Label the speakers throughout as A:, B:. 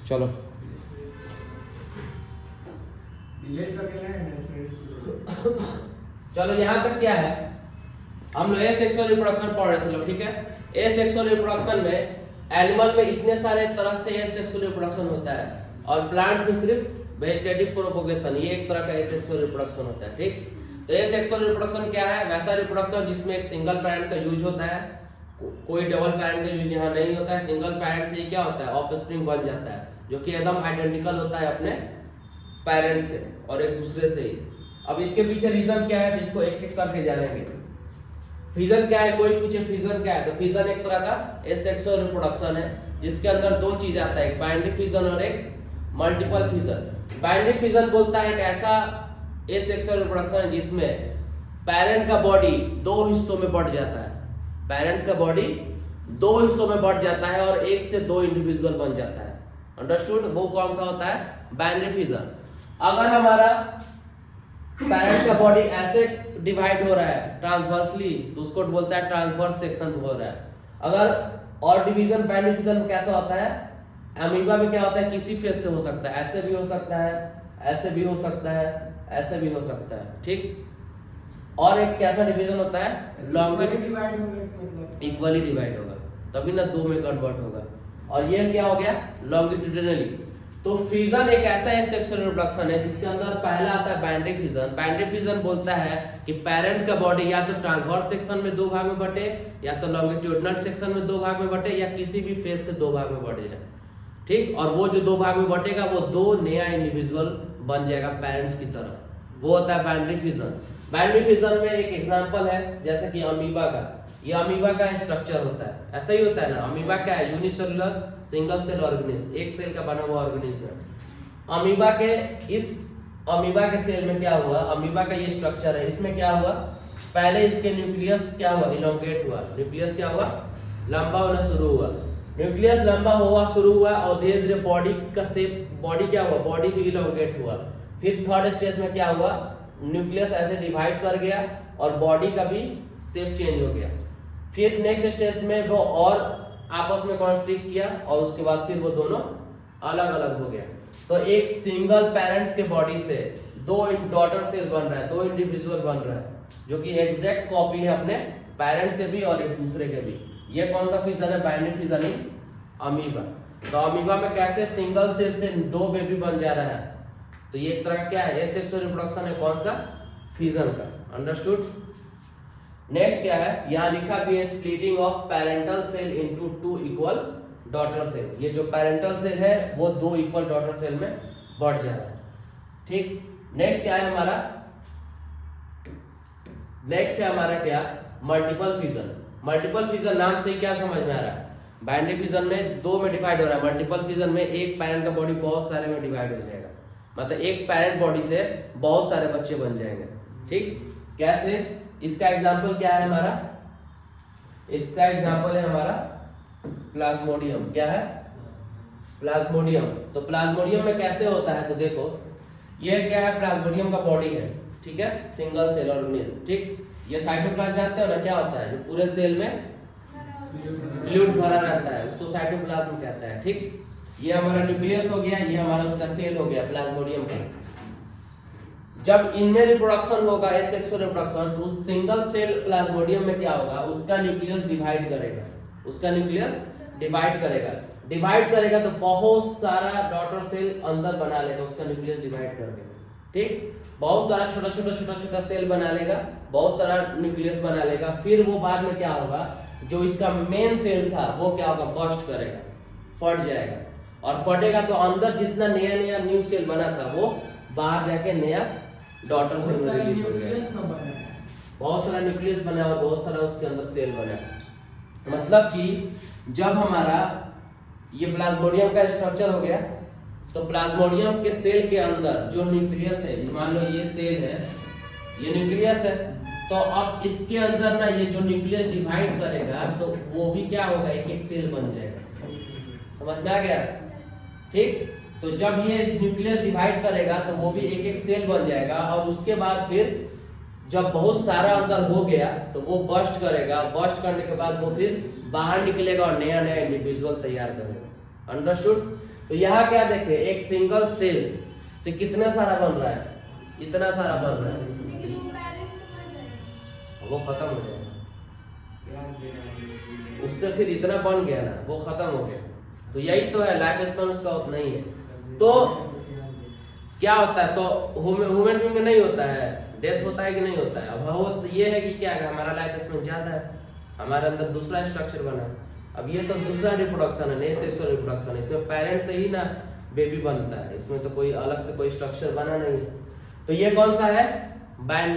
A: चलो चलो यहाँ तक क्या है, हम लोग एसेक्सुअल रिप्रोडक्शन पढ़ रहे थे लोग, ठीक है। एसेक्सुअल रिप्रोडक्शन में एनिमल में इतने सारे तरह से एसेक्सुअल रिप्रोडक्शन होता है, और प्लांट में सिर्फ वेजिटेटिव प्रोपोगेशन, ये एक तरह का एसेक्सुअल रिप्रोडक्शन होता है, ठीक। तो एसेक्सुअल रिप्रोडक्शन क्या है, वैसा रिप्रोडक्शन जिसमें एक सिंगल पैरेंट का यूज होता है, कोई डबल पैरेंट का यूज यहाँ नहीं होता है। सिंगल पैरेंट से क्या होता है, ऑफस्प्रिंग बन जाता है, जो कि एकदम आइडेंटिकल होता है अपने पेरेंट्स से और एक दूसरे से ही। अब इसके पीछे रीजन क्या है, इसको एक एक करके जानेंगे। फिजन क्या है, कोई पूछे फिजन क्या है, तो फिजन एक तरह का एसेक्सुअल रिप्रोडक्शन है जिसके अंदर दो चीज आता है, एक बाइनरी फिजन और एक मल्टीपल फिजन। बाइनरी फिजन बोलता है एक ऐसा एसेक्सुअल रिप्रोडक्शन है जिसमें पेरेंट का बॉडी दो हिस्सों में बढ़ जाता है, पेरेंट्स का बॉडी दो हिस्सों में बढ़ जाता है और एक से दो इंडिविजुअल बन जाता है। अंडरस्टूड, वो कौन सा होता है, बाइनरी फिजन। अगर हमारा पेरेंट का बॉडी ऐसे डिवाइड हो रहा है ट्रांसवर्सली, तो उसको बोलता है ट्रांसवर्स सेक्शन हो रहा है। अगर और डिवीजन बाइनरी फिजन में कैसा होता है, अमीबा में क्या होता है, किसी फेस से हो सकता है, ऐसे भी हो सकता है, ऐसे भी हो सकता है, ऐसे भी हो सकता है, ठीक। और एक कैसा डिवीजन होता है, इक्वली डिवाइड होगा, तभी ना दो में कन्वर्ट होगा। और ये क्या हो गया, लॉन्गिट्यूडिनली। तो फिजन एक ऐसा एसेक्सुअल रिप्रोडक्शन है जिसके अंदर पहला आता है बाइनरी फिजन। बाइनरी फिजन बोलता है कि पेरेंट्स का बॉडी या तो ट्रांसवर्स सेक्शन में दो भाग में बटे, या तो लॉन्गिट्यूडिनल सेक्शन में दो भाग में बटे, या किसी भी फेस से दो भाग में बटे जाए, ठीक। और वो जो दो भाग में बटेगा वो दो नया इंडिविजुअल बन जाएगा पेरेंट्स की तरह, वो होता है बाइनरी फिजन। बाइनरी फिजन में एक एग्जांपल है जैसे कि अमीबा का, ये अमीबा का स्ट्रक्चर होता है, ऐसा ही होता है ना। अमीबा क्या है, यूनिसेलुलर सिंगल सेल ऑर्गेनिज्म, एक सेल का बना हुआ ऑर्गेनिज्म है। अमीबा के इस अमीबा के सेल में क्या हुआ, अमीबा का ये स्ट्रक्चर है, इसमें क्या हुआ, पहले इसके न्यूक्लियस क्या हुआ, इलोंगेट हुआ, न्यूक्लियस क्या हुआ, लंबा होना शुरू हुआ। न्यूक्लियस लंबा हुआ शुरू हुआ और धीरे धीरे बॉडी का शेप, बॉडी क्या हुआ, बॉडी भी इलोंगेट हुआ। फिर थर्ड स्टेज में क्या हुआ, न्यूक्लियस ऐसे डिवाइड कर गया और बॉडी का भी शेप चेंज हो गया। फिर नेक्स्ट स्टेज में वो और आपस में कॉन्स्ट्रिक्ट किया और उसके बाद फिर वो दोनों अलग अलग हो गया। तो एक सिंगल पेरेंट्स के बॉडी से दो डॉटर सेल बन रहा है, दो इंडिविजुअल बन रहा है, जो कि एग्जैक्ट कॉपी है अपने पेरेंट्स से भी और एक दूसरे के भी। ये कौन सा फिजन है, बाइनरी फिजन है, अमीबा। तो अमीबा में कैसे सिंगल सेल से दो बेबी बन जा रहा है, तो ये एक तरह का क्या है, एसेक्सुअल रिप्रोडक्शन है, कौन सा, फिजन का। अंडरस्टूड। नेक्स्ट क्या है, यहाँ लिखा भी है splitting of parental cell into two equal daughter cell. ये जो पेरेंटल सेल है वो दो इक्वल डॉटर सेल में बढ़ जा रहा है, ठीक। नेक्स्ट क्या है हमारा, नेक्स्ट है हमारा क्या, मल्टीपल फिजन। मल्टीपल फिजन नाम से ही क्या समझ में आ रहा है, बाइनरी फिजन में दो में डिवाइड हो रहा है, मल्टीपल फिजन में एक पेरेंट का बॉडी बहुत सारे में डिवाइड हो जाएगा, मतलब एक पेरेंट बॉडी से बहुत सारे बच्चे बन जाएंगे, ठीक। कैसे, इसका एग्जांपल क्या है हमारा, इसका एग्जांपल है हमारा प्लाज्मोडियम। क्या है, प्लाज्मोडियम। तो प्लाज्मोडियम में कैसे होता है, तो देखो ये क्या है, प्लाज्मोडियम का बॉडी है, ठीक है, सिंगल सेल ऑर्गेनिज्म, ठीक। ये साइटोप्लाज्म जानते हो ना क्या होता है, जो पूरे सेल में फ्लूइड भरा रहता है उसको साइटोप्लाज्म कहता है, ठीक। ये हमारा न्यूक्लियस हो गया, ये हमारा उसका सेल हो गया प्लाज्मोडियम का। जब इनमें रिप्रोडक्शन होगा एसेक्सुअल रिप्रोडक्शन, तो उस सिंगल सेल प्लाज्मोडियम में क्या होगा, उसका न्यूक्लियस डिवाइड करेगा, उसका न्यूक्लियस डिवाइड करेगा, डिवाइड करेगा तो बहुत सारा डॉटर सेल अंदर बना लेगा उसका न्यूक्लियस डिवाइड करके, ठीक। बहुत सारा छोटा छोटा छोटा छोटा सेल बना लेगा, बहुत सारा न्यूक्लियस बना लेगा। फिर वो बाद में क्या होगा, जो इसका मेन सेल था वो क्या होगा, बर्स्ट करेगा, फट जाएगा, और फटेगा तो अंदर जितना नया नया न्यू सेल बना था वो बाहर जाके नया डॉटर सेल में रिलीज हो गया। बहुत सारा न्यूक्लियस बना और बहुत सारा उसके अंदर सेल बना। मतलब कि जब हमारा ये प्लाज्मोडियम का स्ट्रक्चर हो गया, तो प्लाज्मोडियम के सेल के अंदर जो न्यूक्लियस है, मान लो ये सेल है, ये न्यूक्लियस है, तो अब इसके अंदर ना ये जो न्यूक्लियस डिवाइड करेगा तो वो भी क्या होगा, एक एक सेल बन जाएगा। समझ में आ गया, ठीक। तो जब ये न्यूक्लियस डिवाइड करेगा तो वो भी एक एक सेल बन जाएगा, और उसके बाद फिर जब बहुत सारा अंदर हो गया तो वो बर्स्ट करेगा, बर्स्ट करने के बाद वो फिर बाहर निकलेगा और नया नया इंडिविजुअल तैयार करेगा। अंडरस्टूड। तो यहाँ क्या देखे, एक सिंगल सेल से कितना सारा बन रहा है, इतना सारा बन रहा है, वो खत्म हो जाएगा, उससे फिर इतना बन गया ना, वो खत्म हो गया। तो यही तो है, लाइफ स्पैन उसका उतना ही है। तो क्या होता है, तो ह्यूमन बीइंग में नहीं होता है, डेथ होता है कि नहीं होता है। अब हो तो ये है कि क्या है, हमारा लाइफ स्पैन ज्यादा है, हमारे अंदर दूसरा स्ट्रक्चर बना है। अब ये तो दूसरा रिप्रोडक्शन है, नए सेक्सुअल रिप्रोडक्शन है, इसमें पेरेंट्स से ही ना बेबी बनता है, इसमें तो कोई अलग से कोई स्ट्रक्चर बना नहीं। तो ये कौन सा है,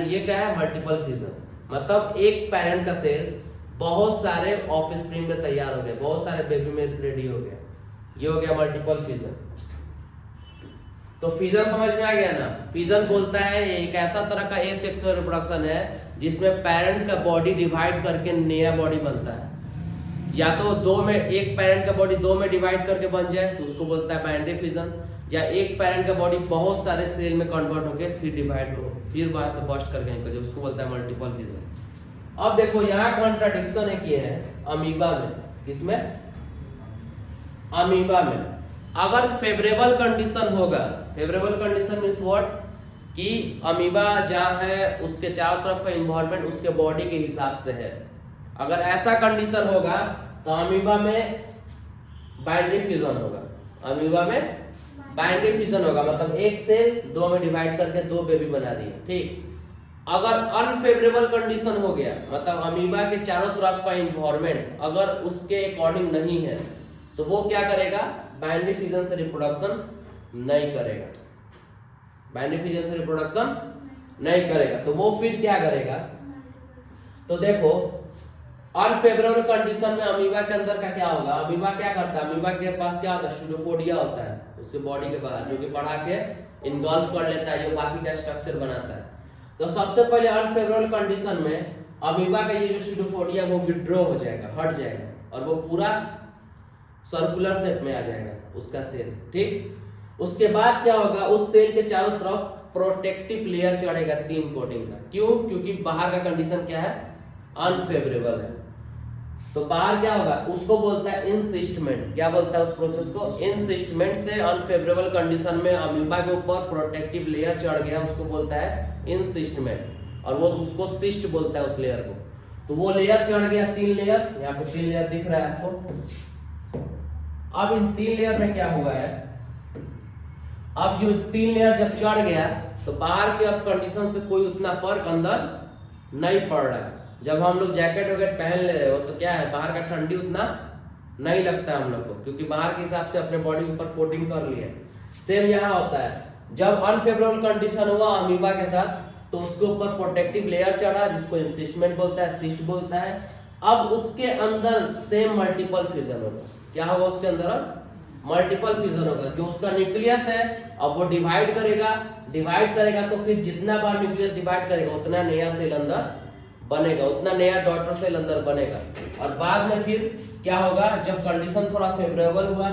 A: ये क्या है, मल्टीपल फ्यूजन। मतलब एक पेरेंट का सेल बहुत सारे ऑफस्प्रिंग में तैयार हो गए, बहुत सारे बेबी में रेडी हो गया, ये हो गया मल्टीपल फ्यूजन। तो फ्यूजन समझ में आ गया ना। फ्यूजन बोलता है एक ऐसा तरह का एसेक्सुअल रिप्रोडक्शन है जिसमें पेरेंट्स का बॉडी डिवाइड करके नया बॉडी बनता है। या तो दो में, एक पेरेंट का बॉडी दो में डिवाइड करके बन जाए तो उसको बोलता है बाइनरी फ्यूजन, या एक पेरेंट का बॉडी बहुत सारे सेल में कन्वर्ट होके फिर डिवाइड हो, फिर बाहर से बस्ट करके निकल जाए, उसको बोलता है मल्टीपल फ्यूजन। अब देखो यहाँ कॉन्ट्राडिक्शन एक ये है अमीबा में, किसमें, अमीबा में। अगर फेवरेबल कंडीशन होगा, फेवरेबल कंडीशन मींस व्हाट, कि अमीबा जहाँ है उसके चारों तरफ का इन्वायरमेंट उसके बॉडी के हिसाब से है, अगर ऐसा कंडीशन होगा तो अमीबा में बाइनरी फ्यूजन होगा, अमीबा में बाइनरी फ्यूजन होगा, मतलब एक सेल दो में डिवाइड करके दो बेबी बना दिए, ठीक। अगर अनफेवरेबल कंडीशन हो गया, मतलब अमीबा के चारों तरफ का इन्वायरमेंट अगर उसके अकॉर्डिंग नहीं है, तो वो क्या करेगा, बाइनरी फ्यूजन से रिप्रोडक्शन नहीं करेगा, बाइनरी फ्यूजन से रिप्रोडक्शन नहीं करेगा। तो वो फिर क्या करेगा, तो देखो अनफेवरेबल कंडीशन में अमीबा के अंदर का क्या होगा, अमीबा क्या करता है, अमीबा के पास क्या होता है, स्यूडोपोडिया होता है उसके बॉडी के बाहर, जो कि बढ़ा के इनगल्फ कर लेता है, ये बाकी का स्ट्रक्चर बनाता है। तो सबसे पहले अनफेवरेबल कंडीशन में अमीबा का ये जो स्यूडोपोडिया वो विड्रॉ हो जाएगा, हट जाएगा, और वो पूरा सर्कुलर शेप में आ जाएगा उसका सेल, ठीक। उसके बाद क्या होगा, उस सेल के चारों तरफ प्रोटेक्टिव लेयर चढ़ेगा 3 कोटिंग का। क्यों, क्योंकि बाहर का कंडीशन क्या है, अनफेवरेबल है। तो बाहर क्या होगा, उसको बोलता है इंसिस्टमेंट, क्या बोलता है उस प्रोसेस को, इंसिस्टमेंट से अनफेवरेबल कंडीशन में अमीबा के ऊपर प्रोटेक्टिव लेयर चढ़ गया, उसको बोलता है इंसिस्टमेंट, और वो उसको सिस्ट बोलता है उस लेयर को। तो वो लेयर चढ़ गया 3 लेयर, यहाँ पे 3 लेयर दिख रहा है आपको। अब इन 3 लेयर में क्या हुआ है, अब जो 3 लेयर जब चढ़ गया तो बाहर के अब कंडीशन से कोई उतना फर्क अंदर नहीं पड़ रहा है। जब हम लोग जैकेट वगैरह पहन ले रहे हो तो क्या है, बाहर का ठंडी उतना नहीं लगता है हम लोग को, क्योंकि बाहर के हिसाब से अपने बॉडी के ऊपर कोटिंग कर लिए। सेम यहाँ होता है, जब अनफेवरेबल कंडीशन हुआ अमीबा के साथ तो उसके ऊपर प्रोटेक्टिव लेयर चढ़ा, जिसको इंसिस्टमेंट बोलता है, सिस्ट बोलता है। अब उसके अंदर सेम मल्टीपल फ्यूजन होगा, क्या होगा उसके अंदर, मल्टीपल फ्यूजन होगा। जो उसका न्यूक्लियस है अब वो डिवाइड करेगा, डिवाइड करेगा तो फिर जितना बार न्यूक्लियस डिवाइड करेगा उतना नया सेल अंदर बनेगा, उतना नया डॉटर सेल अंदर बनेगा। और बाद में फिर क्या होगा, जब कंडीशन थोड़ा फेवरेबल हुआ